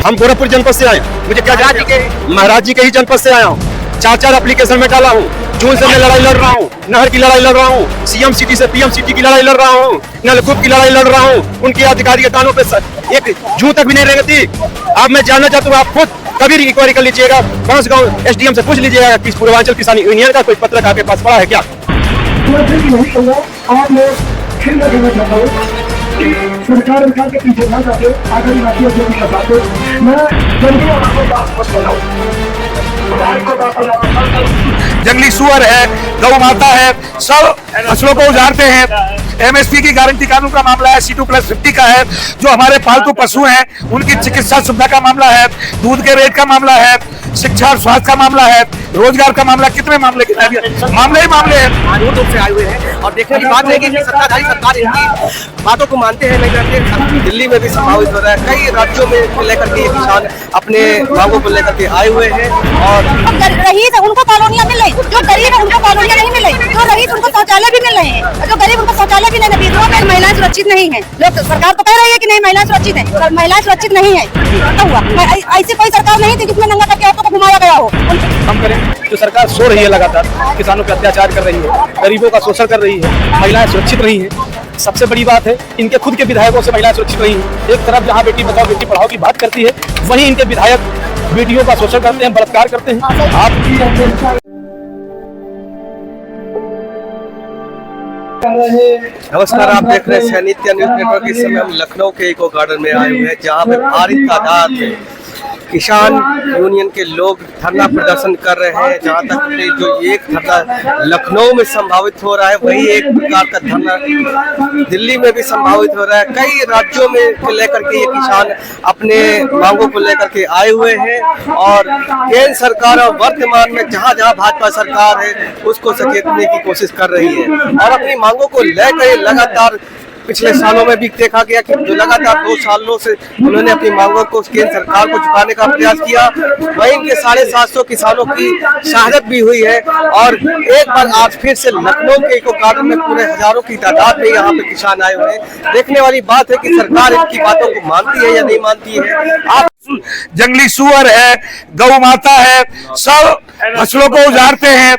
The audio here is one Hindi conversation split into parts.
हम गोरखपुर जनपद से आए, मुझे क्या महाराज जी के ही जनपद से आया हूँ। 4 एप्लीकेशन में डाला हूँ। जून से मैं लड़ाई लड़ रहा हूँ, नहर की लड़ाई लड़ रहा हूँ, सीएम सिटी से पीएम सिटी की लड़ाई लड़ रहा हूँ, नलकूप की लड़ाई लड़ रहा हूँ। उनके अधिकारी के कानों पे एक जू तक भी नहीं रहती। अब मैं जानना चाहता हूँ, आप खुद कभी इंक्वायरी कर लीजिएगा, बांसगांव एसडीएम से पूछ लीजिएगा कि पूर्वांचल किसान यूनियन का कोई पत्रक आपके पास पड़ा है क्या। सरकार के पीछे ना जाके आगे राशियों से भी बताते मैं जंगली सुअर है, गौ माता है, सब फसलों को उजाड़ते हैं। एमएसपी की गारंटी कानून का मामला है, C2+50 का है, जो हमारे पालतू पशु हैं उनकी चिकित्सा सुविधा का मामला है, दूध के रेट का मामला है, शिक्षा और स्वास्थ्य का मामला है, रोजगार का मामला। कितने मामले मामले ही मामले हैं। दूर दूर से आए हुए हैं और देखने की बात है कि सत्ताधारी सरकार इनकी बातों को मानते हैं नहीं करते। दिल्ली में भी संभावित हो रहा है, कई राज्यों में लेकर के किसान अपने मांगों को लेकर के आए हुए हैं। और रईस उनको कॉलोनियां मिल रही, जो गरीब है उनको कॉलोनियां नहीं मिल रही, जो रईस उनको शौचालय भी मिल रहे हैं, जो गरीब उनको शौचालय भी नहीं मिल रहा है। महिलाएं सुरक्षित नहीं है। लोग सरकार तो कह रही है कि नहीं महिलाएं सुरक्षित है, महिलाएं सुरक्षित नहीं है। ऐसी कोई सरकार नहीं थी जिसमें नंगा करके औरतों को घुमाया गया हो। हम करें जो सरकार सो रही है, लगातार किसानों पे अत्याचार कर रही है, गरीबों का शोषण कर रही है, महिलाएं सुरक्षित नहीं है। सबसे बड़ी बात है, इनके खुद के विधायकों से महिलाएं सुरक्षित नहीं है। एक तरफ जहां बेटी बचाओ बेटी पढ़ाओ की बात करती है, वहीं इनके विधायक बेटियों का शोषण करते हैं, बलात्कार करते हैं। आप नमस्कार, आप देख रहे हैं सैनिक न्यूज नेटवर्क। इस समय हम लखनऊ के इको गार्डन में आए हुए हैं, जहाँ पे भारी तादाद में किसान यूनियन के लोग धरना प्रदर्शन कर रहे हैं। जहाँ तक जो एक धरना लखनऊ में संभावित हो रहा है, वही एक प्रकार का धरना दिल्ली में भी संभावित हो रहा है। कई राज्यों में लेकर के ये किसान अपने मांगों को लेकर के आए हुए हैं और केंद्र सरकार और वर्तमान में जहाँ जहाँ भाजपा सरकार है उसको सचेतने की कोशिश कर रही है और अपनी मांगों को लेकर लगातार पिछले सालों में भी देखा गया कि जो लगातार 2 सालों से उन्होंने अपनी मांगों को केंद्र सरकार को झुकाने का प्रयास किया। वहीं इनके 750 किसानों की शहादत भी हुई है और एक बार आज फिर से लखनऊ के इको गार्डन में पूरे हजारों की तादाद में यहाँ पे किसान आए हुए हैं। देखने वाली बात है कि सरकार इनकी बातों को मानती है या नहीं मानती है। आप जंगली सुअर है, गौ माता है, सब फसलों को उजाड़ते हैं।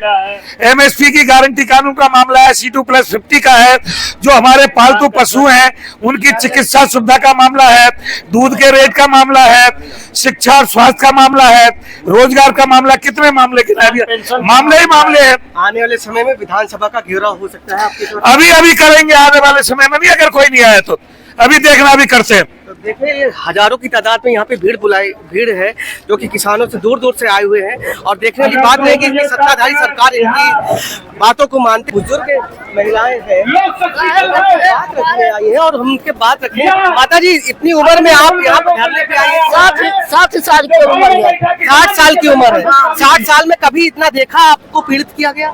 एमएसपी की गारंटी कानून का मामला है, C2+50 का है, जो हमारे पालतू पशु हैं उनकी चिकित्सा सुविधा का मामला है, दूध के रेट का मामला है, शिक्षा और स्वास्थ्य का मामला है, रोजगार का मामला। कितने मामले मामले ही मामले हैं। आने वाले समय में विधानसभा का घेराव हो सकता है आपके? अभी करेंगे, आने वाले समय में नहीं, अगर कोई नहीं आया तो अभी देखना भी करते हैं। तो देखिए हजारों की तादाद में यहाँ पे भीड़ है जो कि किसानों से दूर दूर से आए हुए हैं और देखने की बात है कि सत्ताधारी सरकार इनकी बातों को मानती। बुजुर्ग महिलाएं हैं आई है और हम उनके बात रखें। माता जी, इतनी उम्र में आप यहाँ पे धरने पे आई है? 60 साल की उम्र है। 60 साल की उम्र है। 60 साल में कभी इतना देखा आपको पीड़ित किया गया?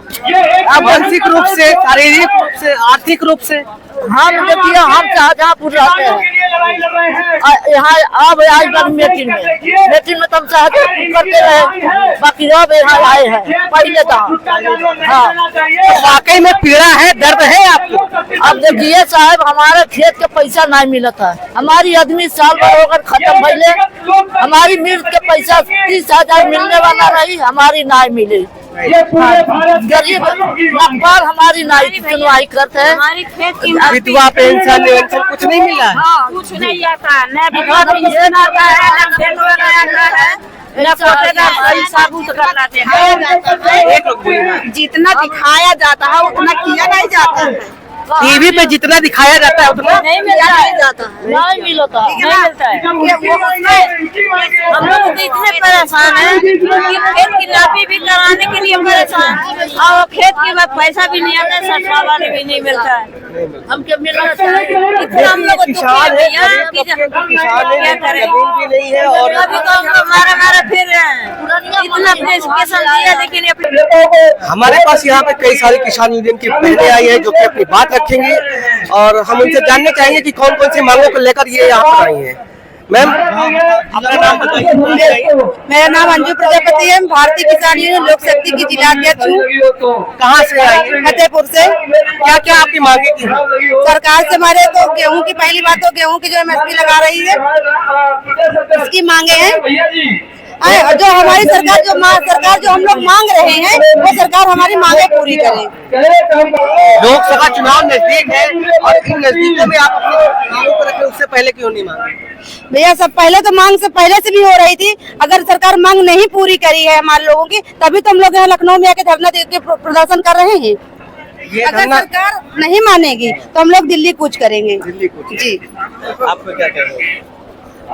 आप मानसिक रूप से, शारीरिक रूप से, आर्थिक रूप से? हम देखिए, हम शाहजहाँपुर रहते हैं, यहाँ अब आए मीटिंग में तुम शाहजहाँपुर करते रहे, बाकी अब यहाँ आए हैं पहले तो। हाँ, वाकई में पीड़ा है, दर्द है आपको? अब देखिए साहब, हमारे खेत के पैसा नहीं मिला था, हमारी आदमी साल भर होकर खत्म भइले, हमारी मिर्च के पैसा 30,000 मिलने वाला रही, हमारी नहीं मिली। गरीब लगभग हमारी नाई सुनवाई करते हैं। हमारी खेत की विधवा पेंशन कुछ नहीं मिला है? कुछ नहीं आता, न विधवा पेंशन आता है, न खेत आता है, न कोटेदार साबुत कर लाते हैं। जितना दिखाया जाता है उतना किया नहीं जाता है। टीवी पे जितना दिखाया जाता है उतना नहीं मिलता, नहीं मिलता, नहीं मिलता है। हम लोग तो इतने परेशान हैं कि खेत की नापी भी कराने के लिए परेशान और खेत के बाद पैसा भी नहीं आता, सरकार वाले भी नहीं मिलता है। हमके मिलना चाहिए। हम लोग किसान है, क्या करें, भी नहीं है और अभी तो हमारा फिर इतना एप्लीकेशन दिया, लेकिन हमारे पास यहाँ पे कई सारे किसान यूनियन की बहनें आई है जो कि अपनी बात रखेंगे और हम उनसे जानने चाहेंगे कि कौन कौन सी मांगों को लेकर ये यहाँ पर आई हैं। मैम अपना नाम बताइए। मेरा नाम अंजू प्रजापति है, भारतीय किसान यूनियन लोक शक्ति की जिला अध्यक्ष हूँ। कहाँ से आई? फतेहपुर से। क्या क्या आपकी मांगे की? सरकार से हमारे तो गेहूं की, पहली बात तो गेहूं की जो MSP लगा रही है उसकी मांगे हैं। जो हमारी सरकार जो हम लोग मांग रहे हैं वो सरकार हमारी मांगे पूरी करे। लोकसभा चुनाव नजदीक है और इन नजदीकों में आप अपनी मांगों को रखें, उससे पहले क्यों नहीं मांगे? भैया सब पहले तो मांग से पहले से भी हो रही थी। अगर सरकार मांग नहीं पूरी करी है हमारे लोगों की, तभी तो हम लोग यहाँ लखनऊ में आके धरना दे के प्रदर्शन कर रहे हैं। अगर सरकार नहीं मानेगी तो हम लोग दिल्ली कूच करेंगे। जी आपको क्या कहना है?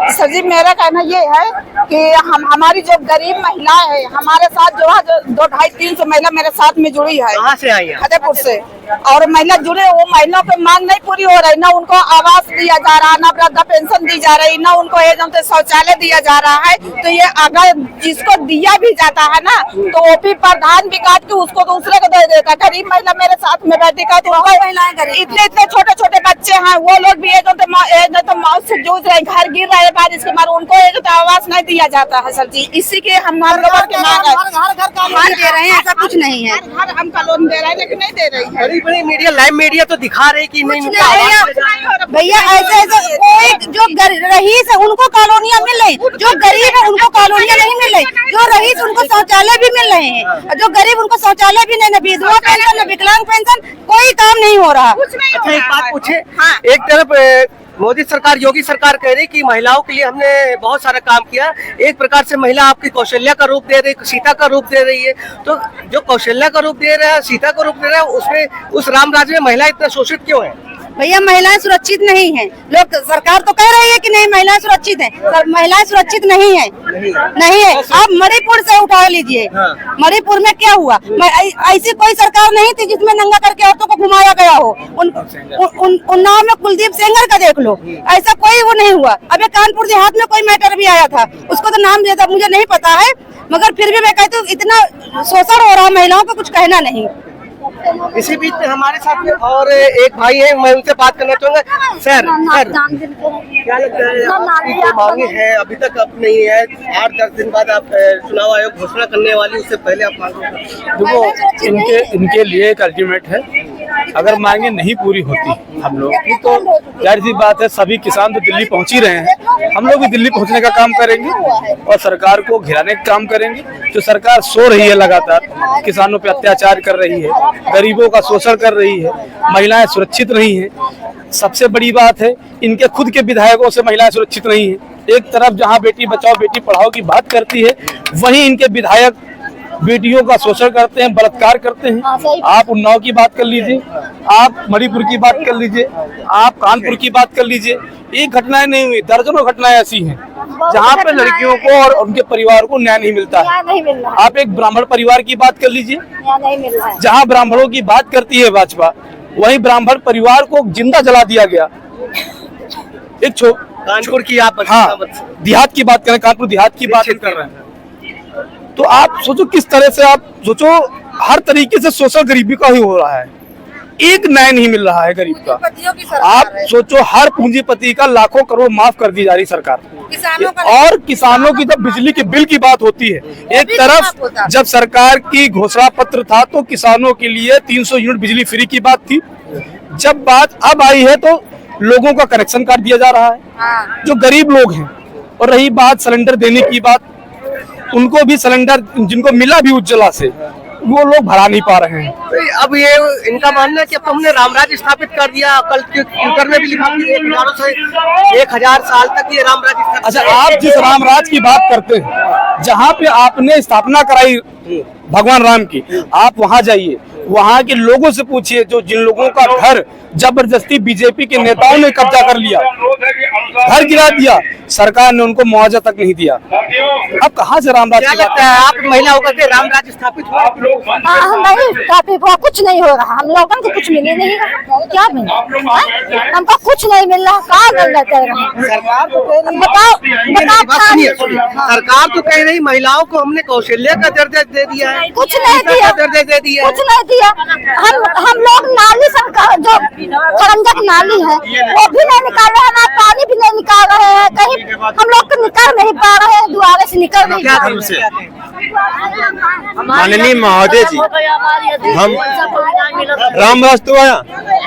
सर जी, मेरा कहना ये है कि हमारी जो गरीब महिलाएं हैं हमारे साथ जो है 200-300 महिला मेरे साथ में जुड़ी है। कहाँ से आई हैं? फतेहपुर से। और महिला जुड़े, वो महिलाओं की मांग नहीं पूरी हो रही, ना उनको आवास दिया जा रहा, ना वृद्धा पेंशन दी जा रही, ना उनको शौचालय दिया जा रहा है। तो ये अगर जिसको दिया भी जाता है ना तो ओपी प्रधान भी काट के उसको दूसरे को दे देता है। गरीब महिला मेरे साथ में बैठी का इतने छोटे छोटे बच्चे हैं, वो लोग भी तो मौत से जूझ रहे, घर गिर रहे बारिश के मारे, उनको तो आवास नहीं दिया जाता है। सर जी, इसी के हम घर दे रहे हैं, ऐसा कुछ नहीं है। घर हम कॉलोनी दे रहे हैं लेकिन नहीं दे रही है। बड़ी मीडिया, लाइव मीडिया तो दिखा रही कि नहीं भैया ऐसे कोई जो रईस है उनको कॉलोनियाँ मिल रही, जो गरीब है उनको कॉलोनियाँ नहीं मिल रही, जो रईस उनको शौचालय भी मिल रहे हैं, जो गरीब उनको शौचालय भी नहीं, न विधवा पेंशन न विकलांग पेंशन, कोई काम नहीं हो रहा। अच्छा एक बात पूछे, एक तरफ मोदी सरकार, योगी सरकार कह रही कि महिलाओं के लिए हमने बहुत सारा काम किया, एक प्रकार से महिला आपकी कौशल्या का रूप दे रही, सीता का रूप दे रही है, तो जो कौशल्या का रूप दे रहा है, सीता का रूप दे रहा है, उसमें उस राम राज्य में महिला इतना शोषित क्यों है? भैया महिलाएं सुरक्षित नहीं है। लोग सरकार तो कह रही है कि नहीं महिलाएं सुरक्षित है, महिलाएं सुरक्षित नहीं है, नहीं है। आप मणिपुर से उठा लीजिए, मणिपुर में क्या हुआ? ऐसी कोई सरकार नहीं थी जिसमें नंगा करके औरतों को घुमाया गया हो। उन्नाव में कुलदीप सेंगर का देख लो, ऐसा कोई वो नहीं हुआ। अबे कानपुर देहात में कोई मैटर भी आया था, उसको तो नाम दिया था, मुझे नहीं पता है, मगर फिर भी मैं कहती हूँ इतना शोषण हो रहा है महिलाओं को, कुछ कहना नहीं। इसी बीच में हमारे साथ में और एक भाई है, मैं उनसे बात करना चाहूंगा। सर क्या लगता है आपकी जो मांगे हैं अभी तक अब नहीं है, 8-10 दिन बाद आप चुनाव आयोग घोषणा करने वाली, उससे पहले आप मांगोगे? देखो इनके लिए एक अल्टीमेट है, अगर मांगे नहीं पूरी होती हम लोग की तो जाहिर सी बात है सभी किसान तो दिल्ली पहुंच ही रहे हैं, हम लोग भी दिल्ली पहुंचने का काम करेंगे और सरकार को घिराने का काम करेंगे। जो सरकार सो रही है लगातार, किसानों पे अत्याचार कर रही है, गरीबों का शोषण कर रही है, महिलाएं सुरक्षित नहीं है। सबसे बड़ी बात है इनके खुद के विधायकों से महिलाएं सुरक्षित नहीं है। एक तरफ जहां बेटी बचाओ बेटी पढ़ाओ की बात करती है, वहीं इनके विधायक बेटियों का शोषण करते हैं, बलात्कार करते हैं। आप उन्नाव की बात कर लीजिए, आप मणिपुर की बात कर लीजिए, आप कानपुर की बात कर लीजिए, एक घटनाएं नहीं हुई, दर्जनों घटनाएं ऐसी हैं जहां पे लड़कियों को और उनके परिवार को न्याय नहीं मिलता है। आप एक ब्राह्मण परिवार की बात कर लीजिए, जहां ब्राह्मणों की बात करती है भाजपा, वहीं ब्राह्मण परिवार को जिंदा जला दिया गया। एक कानपुर की आप देहात की बात करें, कानपुर देहात की बात कर रहे हैं, तो आप सोचो किस तरह से, आप सोचो हर तरीके से शोषण गरीबी का ही हो रहा है, एक न्याय नहीं मिल रहा है गरीब का। आप सोचो हर पूंजीपति का लाखों करोड़ माफ कर दी जा रही सरकार, और किसानों की जब बिजली के बिल की बात होती है, एक तरफ जब सरकार की घोषणा पत्र था तो किसानों के लिए 300 यूनिट बिजली फ्री की बात थी, जब बात अब आई है तो लोगों का कनेक्शन काट दिया जा रहा है जो गरीब लोग हैं। और रही बात सिलेंडर देने की बात, उनको भी सिलेंडर जिनको मिला भी उज्ज्वला से, वो लोग भरा नहीं पा रहे हैं। तो अब ये इनका मानना है कि अब तो हमने रामराज स्थापित कर दिया, कल ट्विटर में भी लिखा कि 1000 साल तक ये रामराज स्थापित। अच्छा, आप जिस रामराज की बात करते हैं, जहाँ पे आपने स्थापना कराई भगवान राम की, आप वहाँ जाइए, वहाँ के लोगों से पूछिए, जो जिन लोगों का घर जबरदस्ती बीजेपी के नेताओं ने कब्जा कर लिया, घर गिरा दिया, सरकार ने उनको मुआवजा तक नहीं दिया। अब कहाँ से रामराज? क्या लगता है आप महिला होकर के रामराज स्थापित हुआ? नहीं स्थापित हुआ, कुछ नहीं हो रहा, हम लोगों को कुछ मिले नहीं, क्या मिला हमको? कुछ नहीं मिल रहा, कहाँ मिल रहा है? सरकार तो कह रही महिलाओं को हमने कौशल्या का दर्जा दे दिया है, कुछ नहीं दिया, दर्जा दे दिया, कुछ नहीं दिया। हम लोग नाली सरकार जो सरंजक नाली है वो भी नहीं निकाल रहे हैं, पानी भी नहीं निकाल रहे हैं, कहीं हम लोग तो निकल नहीं पा रहे हैं, दुआरे से निकल नहीं क्या पा धर्म से? रहे। माननीय महोदय जी, हम राम वास्तु आया,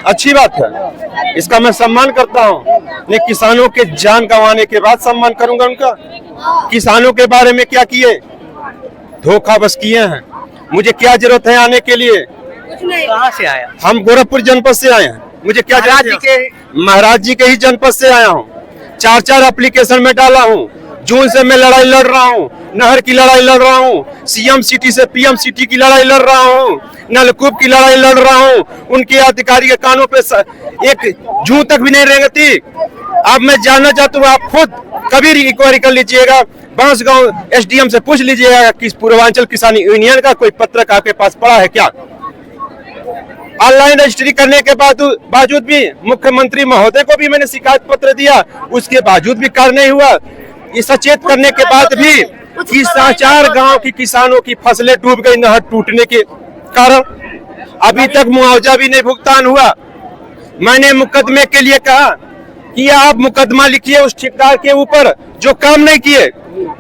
अच्छी बात है, इसका मैं सम्मान करता हूँ। मैं किसानों के जान गंवाने के बाद सम्मान करूंगा उनका। किसानों के बारे में क्या किए? धोखा बस किए हैं। मुझे क्या जरूरत है आने के लिए? कहाँ से आया? हम गोरखपुर जनपद से आए हैं। मुझे क्या जरूरत है? महाराज जी के ही जनपद से आया हूँ। 4 एप्लीकेशन में डाला हूँ। जून से मैं लड़ाई लड़ रहा हूँ, नहर की लड़ाई लड़ रहा हूँ, सीएम सिटी से पीएम सिटी की लड़ाई लड़ रहा हूँ, नलकूप की लड़ाई लड़ रहा हूँ। उनके अधिकारी के कानों पे एक जूं तक भी नहीं रेंगती। अब मैं जानना चाहता हूँ, आप खुद कभी इंक्वायरी कर लीजिएगा, बांसगांव एसडीएम से पूछ लीजिएगा कि पूर्वांचल किसान यूनियन का कोई पत्रक आपके पास पड़ा है क्या? ऑनलाइन रजिस्ट्री करने के बावजूद भी मुख्यमंत्री महोदय को भी मैंने शिकायत पत्र दिया, उसके बावजूद भी कार्य नहीं हुआ। ये सचेत करने के बाद भी कि 4 गांव की किसानों की फसलें डूब गई नहर टूटने के कारण, अभी तक मुआवजा भी नहीं भुगतान हुआ। मैंने मुकदमे के लिए कहा कि आप मुकदमा लिखिए उस ठेकेदार के ऊपर जो काम नहीं किए,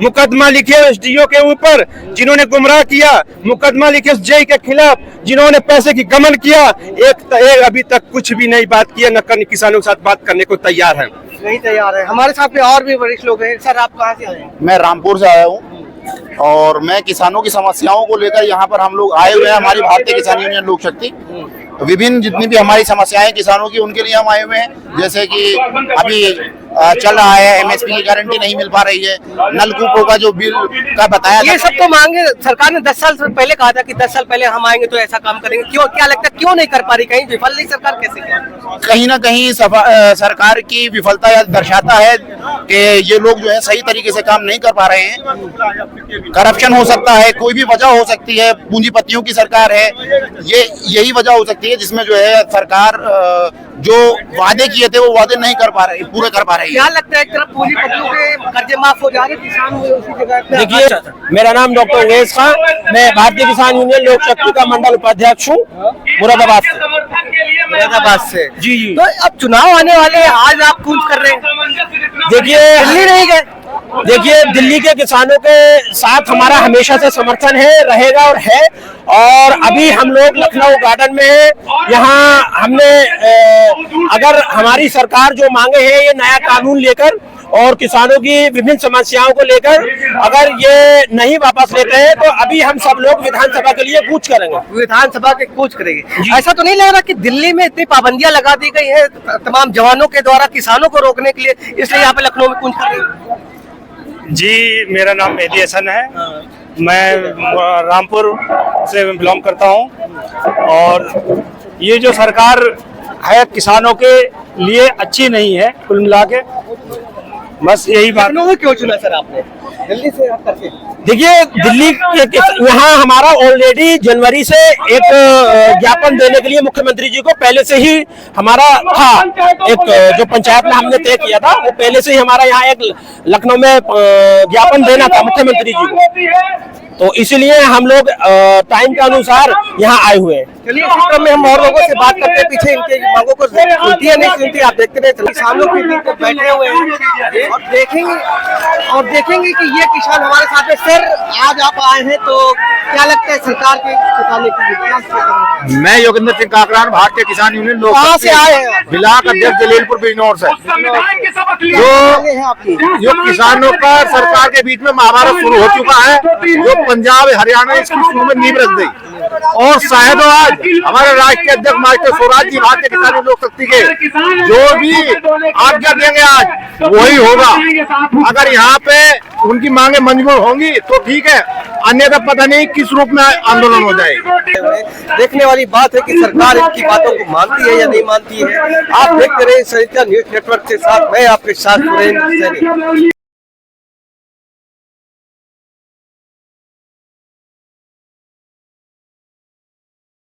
मुकदमा लिखिए एसडीओ के ऊपर जिन्होंने गुमराह किया, मुकदमा लिखिए उस जेई के खिलाफ जिन्होंने पैसे की गमन किया। एक अभी तक कुछ भी नहीं बात किया, न किसानों के साथ बात करने को तैयार है। नहीं तैयार है। हमारे साथ में और भी वरिष्ठ लोग हैं। सर, आप कहाँ से आए हैं? मैं रामपुर से आया हूँ और मैं किसानों की समस्याओं को लेकर यहाँ पर हम लोग आए हुए हैं। हमारी भारतीय किसान यूनियन लोक शक्ति विभिन्न जितनी भी हमारी समस्याएं किसानों की, उनके लिए हम आए हुए हैं। जैसे कि अभी चल रहा है, एमएसपी की गारंटी नहीं मिल पा रही है, नलकूपों का जो बिल का बताया, ये सब तो मांगे सरकार ने 10 साल पहले कहा था कि 10 साल पहले हम आएंगे तो ऐसा काम करेंगे। क्यों, क्या लगता है क्यों नहीं कर पा रही? कहीं विफल नहीं सरकार? कैसे क्या? कहीं ना कहीं सरकार की विफलता दर्शाता है कि ये लोग जो है सही तरीके से काम नहीं कर पा रहे हैं। करप्शन हो सकता है, कोई भी वजह हो सकती है, पूंजीपतियों की सरकार है, ये यही वजह हो सकती है जिसमें जो है सरकार जो वादे किए थे वो वादे नहीं कर पा रही, पूरे कर पा रही है। क्या लगता है एक तरफ पूंजीपतियों के कर्जे माफ हो जा रहे, किसान हुए उसी जगह पे? देखिए, मेरा नाम डॉक्टर उवैस खान, मैं भारतीय किसान यूनियन लोक शक्ति का मंडल उपाध्यक्ष हूँ, मुरादाबाद से। मुरादाबाद से? जी जी। तो अब चुनाव आने वाले हैं, आज आप कूच कर रहे हैं। देखिए, दिल्ली नहीं गए? देखिए, दिल्ली के किसानों के साथ हमारा हमेशा से समर्थन है, रहेगा और है। और अभी हम लोग लखनऊ गार्डन में हैं। यहाँ हमने अगर हमारी सरकार जो मांगे हैं ये नया कानून लेकर और किसानों की विभिन्न समस्याओं को लेकर अगर ये नहीं वापस लेते हैं तो अभी हम सब लोग विधानसभा के लिए कूच करेंगे। विधानसभा के कूच करेंगे। ऐसा तो नहीं लग रहा कि दिल्ली में इतनी पाबंदियां लगा दी गई है तमाम जवानों के द्वारा किसानों को रोकने के लिए, इसलिए यहाँ पे लखनऊ में कूच कर रहे हैं? जी, मेरा नाम मेहदी हसन है। मैं रामपुर से बिलोंग करता हूं और ये जो सरकार है किसानों के लिए अच्छी नहीं है कुल मिला के, बस यही बात। लखनऊ क्यों चुना सर आपने दिल्ली से हट करके? देखिए, दिल्ली के यहाँ हमारा ऑलरेडी जनवरी से एक ज्ञापन देने के लिए मुख्यमंत्री जी को पहले से ही हमारा था, एक जो पंचायत में हमने तय किया था वो पहले से ही हमारा यहाँ एक लखनऊ में ज्ञापन देना था मुख्यमंत्री जी को, तो इसीलिए हम लोग टाइम के अनुसार यहाँ आए हुए हैं। चलिए, इस क्रम में हम और लोगों से बात करते हैं, पीछे इनके मांगों को सुनती है नहीं सुनती आप देखते रहे। किसानों के बीच में बैठे हुए हैं और देखेंगे कि ये किसान हमारे साथ में। सर, आज आप आए हैं तो क्या लगता है सरकार के किसानों के? मैं योगेंद्र सिंह काकरान, भारतीय किसान यूनियन लोक कहाँ से आए हैं? ब्लॉक अध्यक्ष जलीलपुर बिजनौर से। जो किसानों का सरकार के बीच में महाभारत शुरू हो चुका है, जो पंजाब हरियाणा इसकी शुरू में नींव रख गई और शायद आज हमारे राष्ट्रीय अध्यक्ष मास्टर स्वराज जी भारतीय किसान लोक शक्ति के जो भी आज्ञा देंगे आज वही होगा। अगर यहाँ पे उनकी मांगे मंजूर होंगी तो ठीक है, अन्यथा पता नहीं किस रूप में आंदोलन हो जाएगा। देखने वाली बात है कि सरकार इनकी बातों को मानती है या नहीं मानती है। आप देखते रहे सरिता न्यूज नेटवर्क के साथ, मैं आपके साथ सुरेंद्र सैनी।